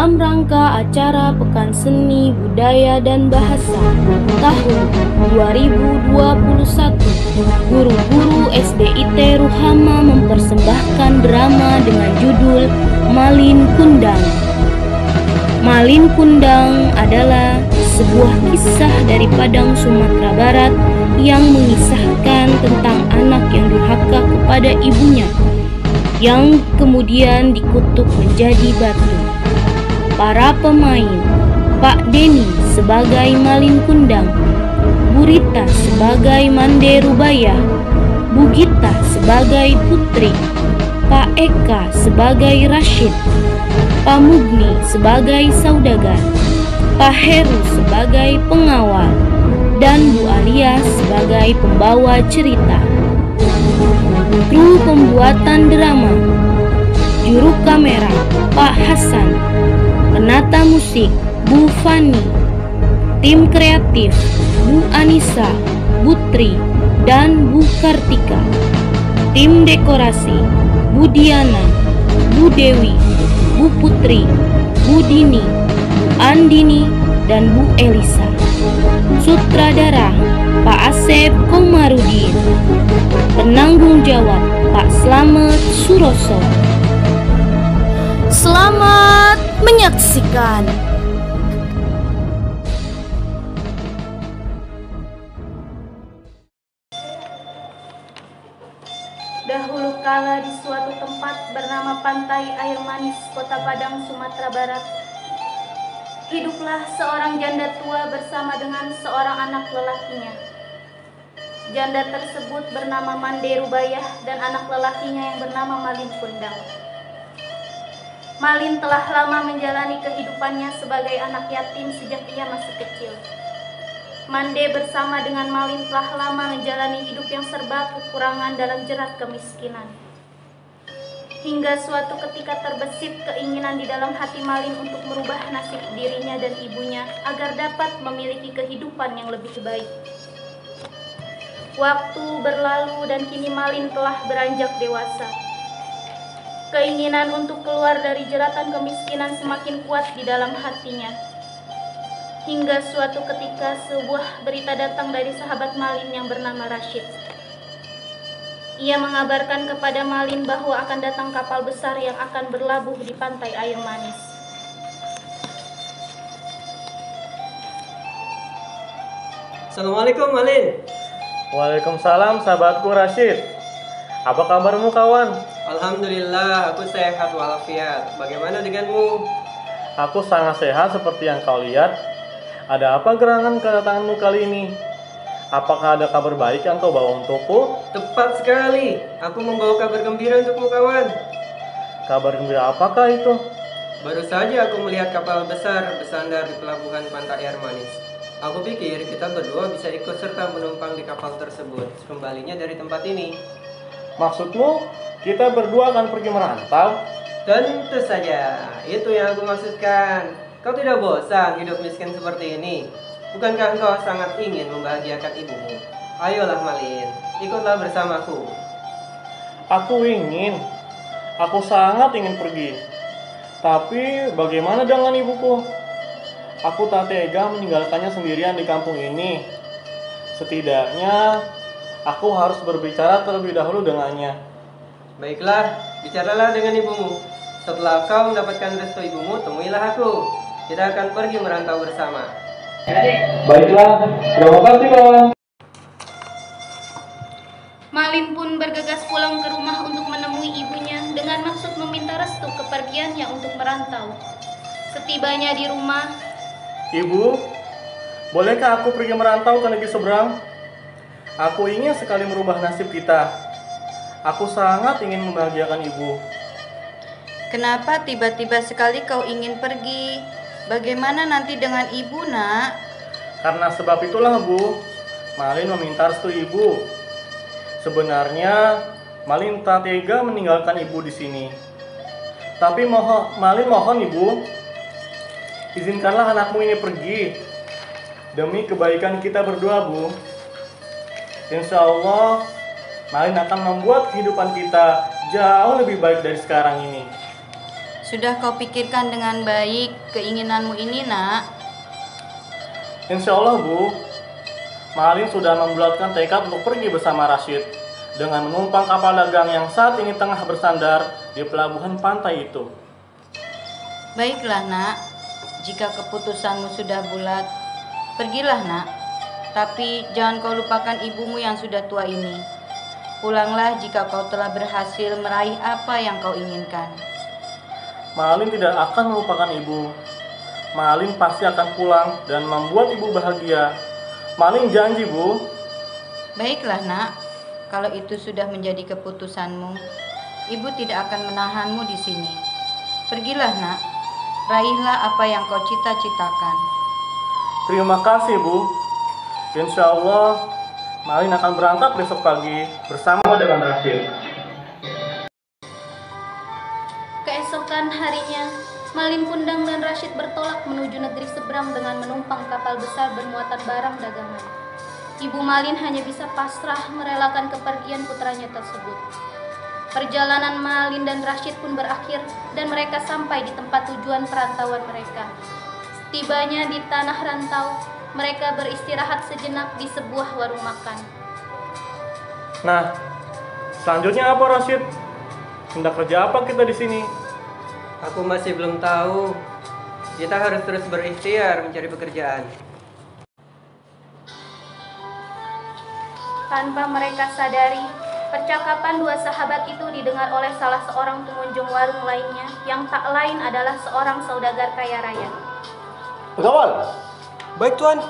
dalam rangka acara Pekan Seni Budaya dan Bahasa tahun 2021, guru-guru SDIT Ruhama mempersembahkan drama dengan judul Malin Kundang. Malin Kundang adalah sebuah kisah dari Padang, Sumatera Barat yang mengisahkan tentang anak yang durhaka kepada ibunya, yang kemudian dikutuk menjadi batu. Para pemain: Pak Denny sebagai Malin Kundang, Bu Rita sebagai Mande Rubayah, Bu Gita sebagai Putri, Pak Eka sebagai Rashid, Pak Mugni sebagai saudagar, Pak Heru sebagai pengawal, dan Bu Alia sebagai pembawa cerita. Kru pembuatan drama: juru kamera Pak Hasan, penata musik Bu Fani, tim kreatif Bu Anissa, Bu Tri, dan Bu Kartika, tim dekorasi Bu Diana, Bu Dewi, Bu Putri, Bu Dini, Bu Andini, dan Bu Elisa. Sutradara Pak Asep Komarudin. Penanggung jawab Pak Slamet Suroso. Selamat menyaksikan. Dahulu kala di suatu tempat bernama Pantai Air Manis, Kota Padang, Sumatera Barat, hiduplah seorang janda tua bersama dengan seorang anak lelakinya. Janda tersebut bernama Mande Rubayah dan anak lelakinya yang bernama Malin Kundang. Malin telah lama menjalani kehidupannya sebagai anak yatim sejak ia masih kecil. Mande bersama dengan Malin telah lama menjalani hidup yang serba kekurangan dalam jerat kemiskinan. Hingga suatu ketika terbesit keinginan di dalam hati Malin untuk merubah nasib dirinya dan ibunya agar dapat memiliki kehidupan yang lebih baik. Waktu berlalu dan kini Malin telah beranjak dewasa. Keinginan untuk keluar dari jeratan kemiskinan semakin kuat di dalam hatinya. Hingga suatu ketika sebuah berita datang dari sahabat Malin yang bernama Rashid. Ia mengabarkan kepada Malin bahwa akan datang kapal besar yang akan berlabuh di Pantai Air Manis. Assalamualaikum Malin. Waalaikumsalam sahabatku Rashid. Apa kabarmu kawan? Alhamdulillah, aku sehat walafiat. Bagaimana denganmu? Aku sangat sehat seperti yang kau lihat. Ada apa gerangan kedatanganmu kali ini? Apakah ada kabar baik yang kau bawa untukku? Tepat sekali, aku membawa kabar gembira untukmu kawan. Kabar gembira apakah itu? Baru saja aku melihat kapal besar bersandar di pelabuhan Pantai Air Manis. Aku pikir kita berdua bisa ikut serta menumpang di kapal tersebut kembalinya dari tempat ini. Maksudmu kita berdua akan pergi merantau? Tentu saja, itu yang aku maksudkan. Kau tidak bosan hidup miskin seperti ini? Bukankah engkau sangat ingin membahagiakan ibumu? Ayolah Malin, ikutlah bersamaku. Aku ingin. Aku sangat ingin pergi. Tapi bagaimana dengan ibuku? Aku tak tega meninggalkannya sendirian di kampung ini. Setidaknya aku harus berbicara terlebih dahulu dengannya. Baiklah, bicaralah dengan ibumu. Setelah kau mendapatkan restu ibumu, temuilah aku. Kita akan pergi merantau bersama. Baiklah, terima kasih kawan. Malin pun bergegas pulang ke rumah untuk menemui ibunya dengan maksud meminta restu kepergiannya untuk merantau. Setibanya di rumah, Ibu, bolehkah aku pergi merantau ke negeri seberang? Aku ingin sekali merubah nasib kita. Aku sangat ingin membahagiakan ibu. Kenapa tiba-tiba sekali kau ingin pergi? Bagaimana nanti dengan ibu, nak? Karena sebab itulah, Bu, Malin meminta restu ibu. Sebenarnya Malin tak tega meninggalkan ibu di sini. Tapi Malin mohon ibu, izinkanlah anakmu ini pergi demi kebaikan kita berdua, Bu. Insya Allah Malin akan membuat kehidupan kita jauh lebih baik dari sekarang ini. Sudah kau pikirkan dengan baik keinginanmu ini, Nak? Insya Allah, Bu. Malin sudah membulatkan tekad untuk pergi bersama Rashid dengan menumpang kapal dagang yang saat ini tengah bersandar di pelabuhan pantai itu. Baiklah, Nak. Jika keputusanmu sudah bulat, pergilah, Nak. Tapi jangan kau lupakan ibumu yang sudah tua ini. Pulanglah jika kau telah berhasil meraih apa yang kau inginkan. Malin tidak akan melupakan ibu. Malin pasti akan pulang dan membuat ibu bahagia. Malin janji, Bu. Baiklah, Nak. Kalau itu sudah menjadi keputusanmu, ibu tidak akan menahanmu di sini. Pergilah, Nak. Raihlah apa yang kau cita-citakan. Terima kasih, Bu. Insya Allah, Malin akan berangkat besok pagi bersama dengan Rashid. Keesokan harinya, Malin Kundang dan Rashid bertolak menuju negeri seberang dengan menumpang kapal besar bermuatan barang dagangan. Ibu Malin hanya bisa pasrah merelakan kepergian putranya tersebut. Perjalanan Malin dan Rashid pun berakhir dan mereka sampai di tempat tujuan perantauan mereka. Tibanya di tanah rantau, mereka beristirahat sejenak di sebuah warung makan. Nah, selanjutnya apa, Rashid? Hendak kerja apa kita di sini? Aku masih belum tahu. Kita harus terus berikhtiar mencari pekerjaan. Tanpa mereka sadari, percakapan dua sahabat itu didengar oleh salah seorang pengunjung warung lainnya yang tak lain adalah seorang saudagar kaya raya. Pengawal, Baik, Tuan.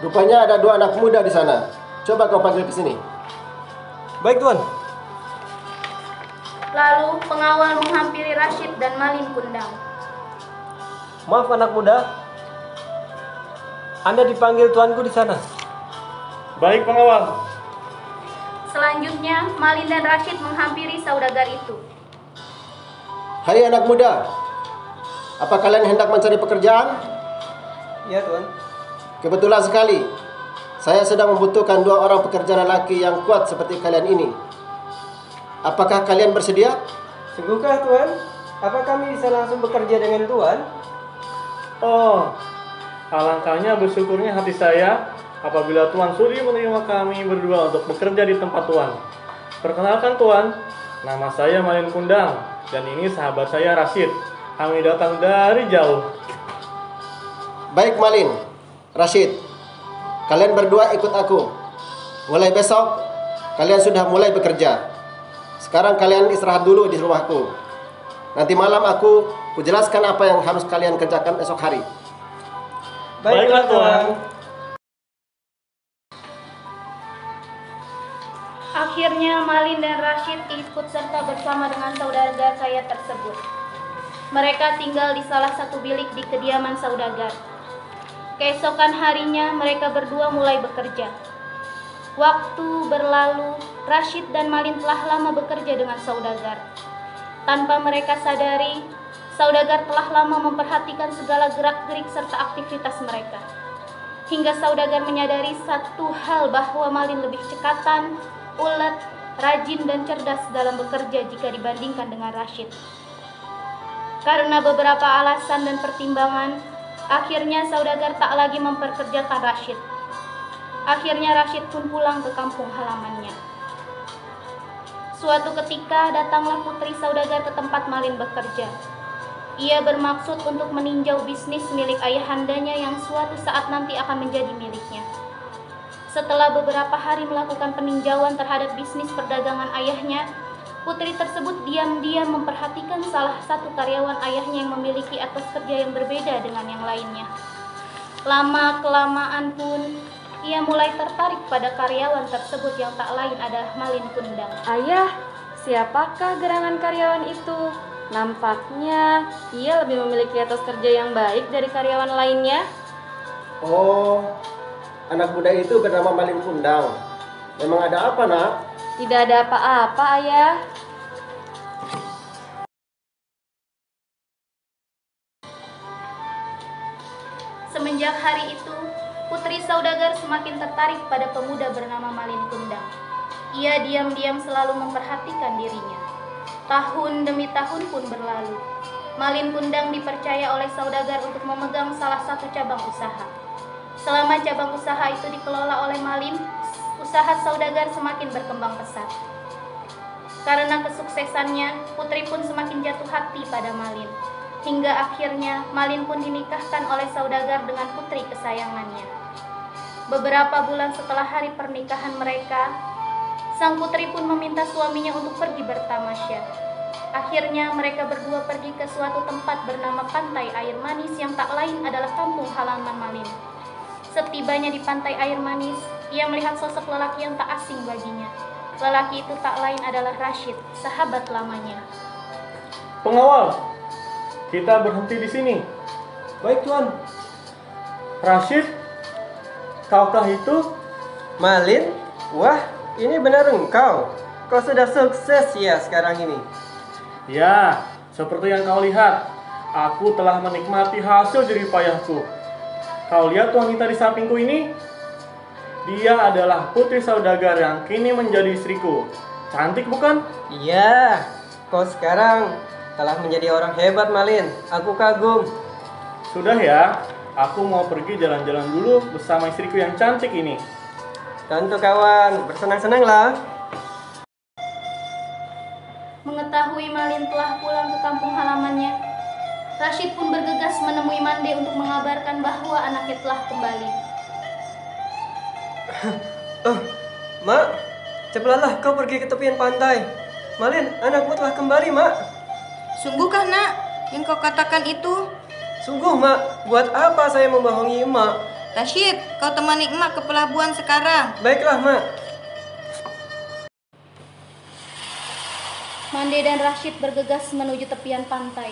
rupanya ada dua anak muda di sana. Coba kau panggil ke sini. Baik, Tuan. Lalu pengawal menghampiri Rashid dan Malin Kundang. Maaf anak muda. Anda dipanggil tuanku di sana. Baik, pengawal. Selanjutnya, Malin dan Rashid menghampiri saudagar itu. Hai anak muda, apa kalian hendak mencari pekerjaan? Ya, Tuan. Kebetulan sekali, saya sedang membutuhkan dua orang pekerja lelaki yang kuat seperti kalian ini. Apakah kalian bersedia? Sungguhkah, Tuan? Apa kami bisa langsung bekerja dengan Tuan? Oh, alangkahnya bersyukurnya hati saya apabila Tuan sudi menerima kami berdua untuk bekerja di tempat Tuan. Perkenalkan, Tuan, nama saya Malin Kundang dan ini sahabat saya Rashid. Kami datang dari jauh. Baik Malin, Rashid, kalian berdua ikut aku. Mulai besok, kalian sudah mulai bekerja. Sekarang kalian istirahat dulu di rumahku. Nanti malam aku jelaskan apa yang harus kalian kerjakan esok hari. Baiklah, Tuan. Akhirnya Malin dan Rashid ikut serta bersama dengan saudagar kaya tersebut. Mereka tinggal di salah satu bilik di kediaman saudagar. Keesokan harinya mereka berdua mulai bekerja. Waktu berlalu, Rashid dan Malin telah lama bekerja dengan saudagar. Tanpa mereka sadari, saudagar telah lama memperhatikan segala gerak-gerik serta aktivitas mereka. Hingga saudagar menyadari satu hal bahwa Malin lebih cekatan, ulet, rajin dan cerdas dalam bekerja jika dibandingkan dengan Rashid. Karena beberapa alasan dan pertimbangan, akhirnya saudagar tak lagi memperkerjakan Rashid. Akhirnya Rashid pun pulang ke kampung halamannya. Suatu ketika datanglah putri saudagar ke tempat Malin bekerja. Ia bermaksud untuk meninjau bisnis milik ayahandanya yang suatu saat nanti akan menjadi miliknya. Setelah beberapa hari melakukan peninjauan terhadap bisnis perdagangan ayahnya, putri tersebut diam-diam memperhatikan salah satu karyawan ayahnya yang memiliki etos kerja yang berbeda dengan yang lainnya. Lama-kelamaan pun, ia mulai tertarik pada karyawan tersebut yang tak lain adalah Malin Kundang. Ayah, siapakah gerangan karyawan itu? Nampaknya ia lebih memiliki etos kerja yang baik dari karyawan lainnya. Oh, anak muda itu bernama Malin Kundang. Memang ada apa, Nak? Tidak ada apa-apa, Ayah. Semenjak hari itu, putri saudagar semakin tertarik pada pemuda bernama Malin Kundang. Ia diam-diam selalu memperhatikan dirinya. Tahun demi tahun pun berlalu. Malin Kundang dipercaya oleh saudagar untuk memegang salah satu cabang usaha. Selama cabang usaha itu dikelola oleh Malin, usaha saudagar semakin berkembang pesat. Karena kesuksesannya, Putri pun semakin jatuh hati pada Malin. Hingga akhirnya Malin pun dinikahkan oleh saudagar dengan putri kesayangannya. Beberapa bulan setelah hari pernikahan mereka, sang putri pun meminta suaminya untuk pergi bertamasya. Akhirnya mereka berdua pergi ke suatu tempat bernama Pantai Air Manis yang tak lain adalah kampung halaman Malin. Setibanya di Pantai Air Manis, ia melihat sosok lelaki yang tak asing baginya. Lelaki itu tak lain adalah Rashid, sahabat lamanya. Pengawal, kita berhenti di sini. Baik Tuan. Rashid, kaukah itu? Malin? Wah, ini benar engkau. Kau sudah sukses ya sekarang ini. Ya, seperti yang kau lihat, aku telah menikmati hasil jerih payahku. Kau lihat wanita di sampingku ini? Dia adalah putri saudagar yang kini menjadi istriku. Cantik bukan? Iya, kau sekarang telah menjadi orang hebat Malin. Aku kagum. Sudah ya, aku mau pergi jalan-jalan dulu bersama istriku yang cantik ini. Tentu kawan, bersenang-senanglah. Mengetahui Malin telah pulang ke kampung halamannya, Rashid pun bergegas menemui Mande untuk mengabarkan bahwa anaknya telah kembali. Mak, cepatlah kau pergi ke tepian pantai. Malin, anakmu telah kembali, Mak. Sungguhkah nak yang kau katakan itu? Sungguh, Mak. Buat apa saya membohongi Mak? Rashid, kau temani emak ke pelabuhan sekarang. Baiklah, Mak. Mande dan Rashid bergegas menuju tepian pantai,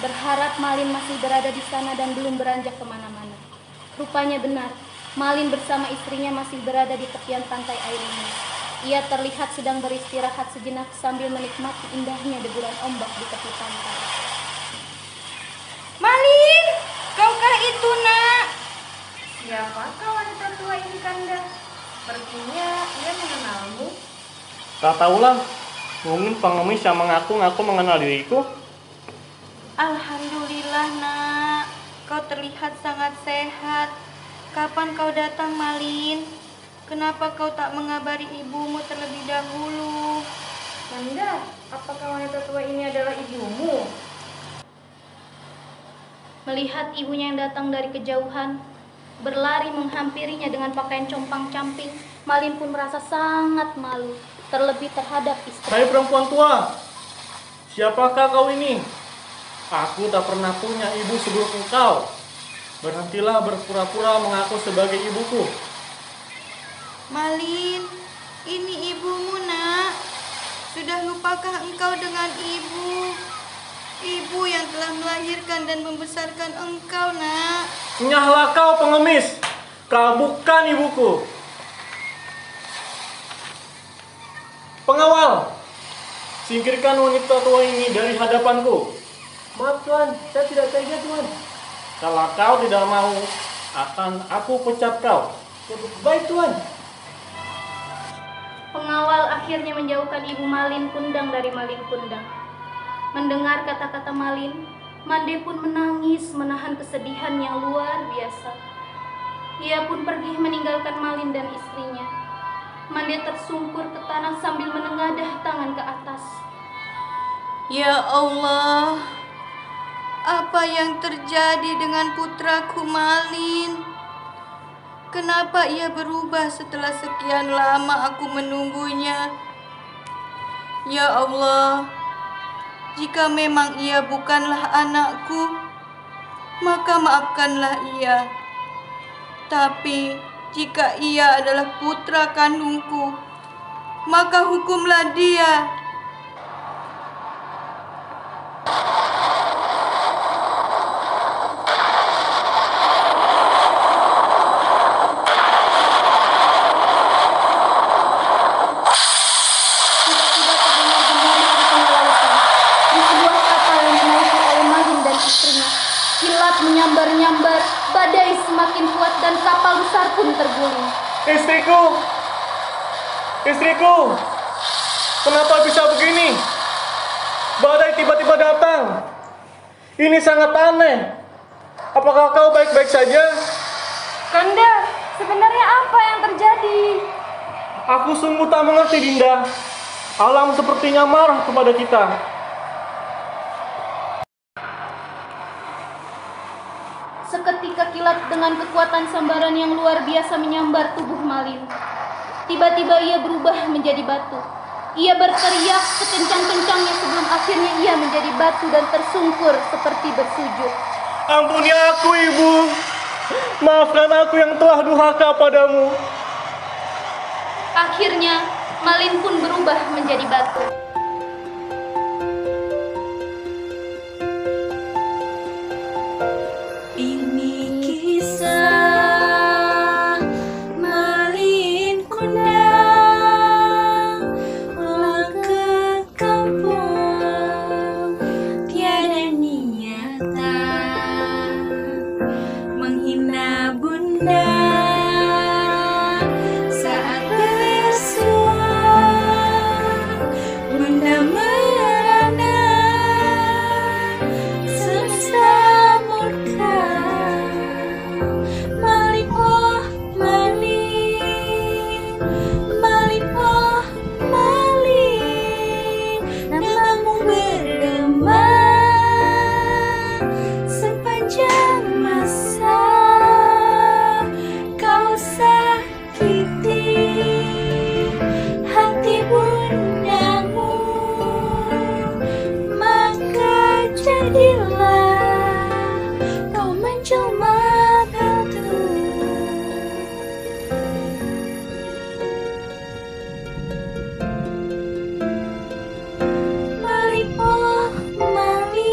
berharap Malin masih berada di sana dan belum beranjak kemana-mana. Rupanya benar, Malin bersama istrinya masih berada di tepian pantai air ini. Ia terlihat sedang beristirahat sejenak sambil menikmati indahnya deburan ombak di tepi pantai. Malin, kaukah itu nak? Siapakah wanita tua ini, Kanda? Sepertinya ia mengenalmu. Tak tahulah, mungkin pengemis yang mengaku-ngaku mengenal diriku. Alhamdulillah nak, kau terlihat sangat sehat. Kapan kau datang Malin? Kenapa kau tak mengabari ibumu terlebih dahulu? Kanda, apakah wanita tua ini adalah ibumu? Melihat ibunya yang datang dari kejauhan, berlari menghampirinya dengan pakaian compang-camping, Malin pun merasa sangat malu, terlebih terhadap istri. Hai perempuan tua, siapakah kau ini? Aku tak pernah punya ibu sebelum engkau. Berhentilah berpura-pura mengaku sebagai ibuku. Malin, ini ibumu nak. Sudah lupakah engkau dengan ibu? Ibu yang telah melahirkan dan membesarkan engkau nak. Nyahlah kau pengemis, kau bukan ibuku. Pengawal, singkirkan wanita tua ini dari hadapanku. Maaf Tuan, saya tidak tega Tuan. Kalau kau tidak mau, akan aku pecat kau. Baik Tuan. Pengawal akhirnya menjauhkan ibu Malin Kundang dari Malin Kundang. Mendengar kata-kata Malin, Mande pun menangis menahan kesedihan yang luar biasa. Ia pun pergi meninggalkan Malin dan istrinya. Mande tersungkur ke tanah sambil menengadah tangan ke atas. Ya Allah, apa yang terjadi dengan putraku Malin? Kenapa ia berubah setelah sekian lama aku menunggunya? Ya Allah, jika memang ia bukanlah anakku, maka maafkanlah ia. Tapi jika ia adalah putra kandungku, maka hukumlah dia. Tiba-tiba terdengar gemuruh di tengah lautan. Di sebuah kapal yang dinaiki oleh Malin dan istrinya, kilat menyambar-nyambar, badai semakin kuat dan kapal besar pun terguling. Istriku, istriku, kenapa bisa begini? Badai tiba-tiba datang. Ini sangat aneh. Apakah kau baik-baik saja? Kanda, sebenarnya apa yang terjadi? Aku sungguh tak mengerti, Dinda. Alam sepertinya marah kepada kita. Seketika kilat dengan kekuatan sambaran yang luar biasa menyambar tubuh Malin. Tiba-tiba ia berubah menjadi batu. Ia berteriak sekencang-kencangnya sebelum akhirnya ia menjadi batu dan tersungkur seperti bersujud. Ampuni aku, Ibu. Maafkan aku yang telah durhaka padamu. Akhirnya, Malin pun berubah menjadi batu. Ini kisah Malin Kundang pulang ke kampung, tiada niatan menghina bunda. Saat bersuara bunda merana, semesta murka. Malin, oh Malin, Malin, oh Malin, namamu bergema sepanjang masa. Kau sakiti hati bundamu, maka jadilah kau menjelma batu. Malin, oh Malin.